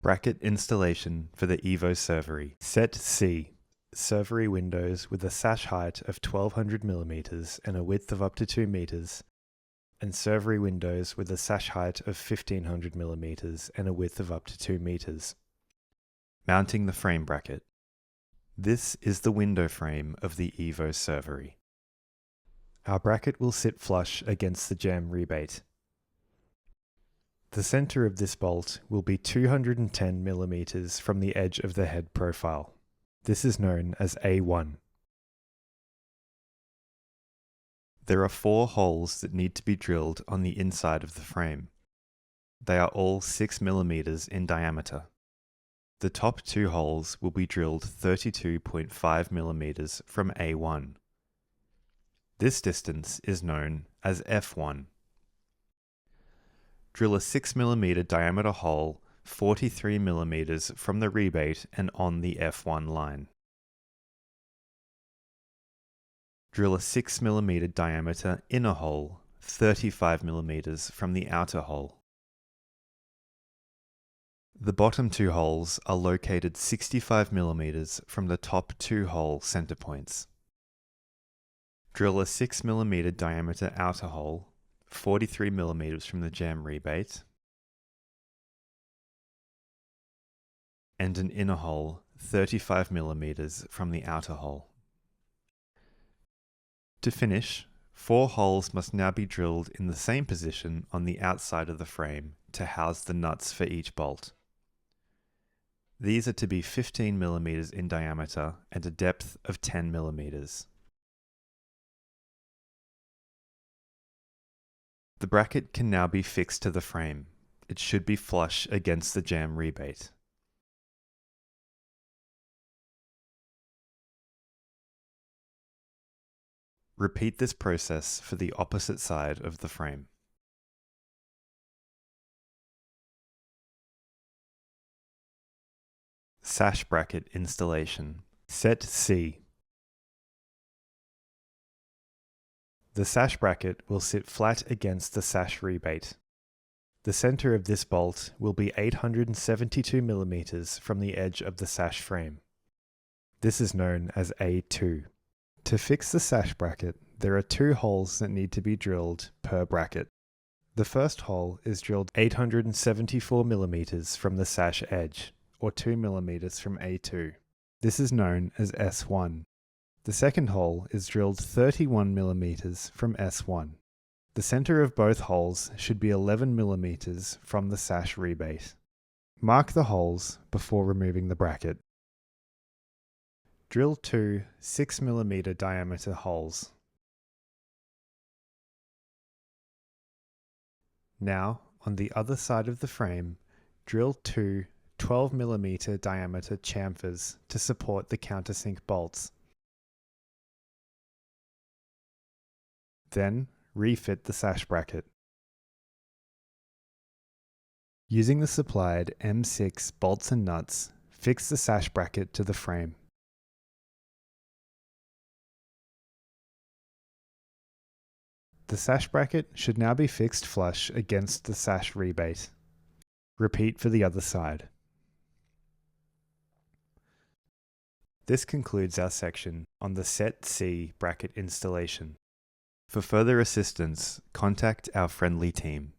Bracket installation for the EVO SERVERY. Set C. SERVERY windows with a sash height of 1200mm and a width of up to 2 meters, and SERVERY windows with a sash height of 1500mm and a width of up to 2 meters. Mounting the frame bracket. This is the window frame of the EVO SERVERY. Our bracket will sit flush against the jamb rebate. The center of this bolt will be 210mm from the edge of the head profile. This is known as A1. There are 4 holes that need to be drilled on the inside of the frame. They are all 6mm in diameter. The top 2 holes will be drilled 32.5mm from A1. This distance is known as F1. Drill a 6mm diameter hole 43mm from the rebate and on the F1 line. Drill a 6mm diameter inner hole 35mm from the outer hole. The bottom 2 holes are located 65mm from the top 2 hole center points. Drill a 6mm diameter outer hole 43mm from the jamb rebate and an inner hole 35mm from the outer hole. To finish, 4 holes must now be drilled in the same position on the outside of the frame to house the nuts for each bolt. These are to be 15mm in diameter and a depth of 10mm. The bracket can now be fixed to the frame. It should be flush against the jamb rebate. Repeat this process for the opposite side of the frame. Sash bracket installation. Set C. The sash bracket will sit flat against the sash rebate. The center of this bolt will be 872mm from the edge of the sash frame. This is known as A2. To fix the sash bracket, there are 2 holes that need to be drilled per bracket. The first hole is drilled 874mm from the sash edge, or 2mm from A2. This is known as S1. The second hole is drilled 31mm from S1. The center of both holes should be 11mm from the sash rebate. Mark the holes before removing the bracket. Drill 2 6mm diameter holes. Now, on the other side of the frame, drill 2 12mm diameter chamfers to support the countersink bolts. Then, refit the sash bracket. Using the supplied M6 bolts and nuts, fix the sash bracket to the frame. The sash bracket should now be fixed flush against the sash rebate. Repeat for the other side. This concludes our section on the Set C bracket installation. For further assistance, contact our friendly team.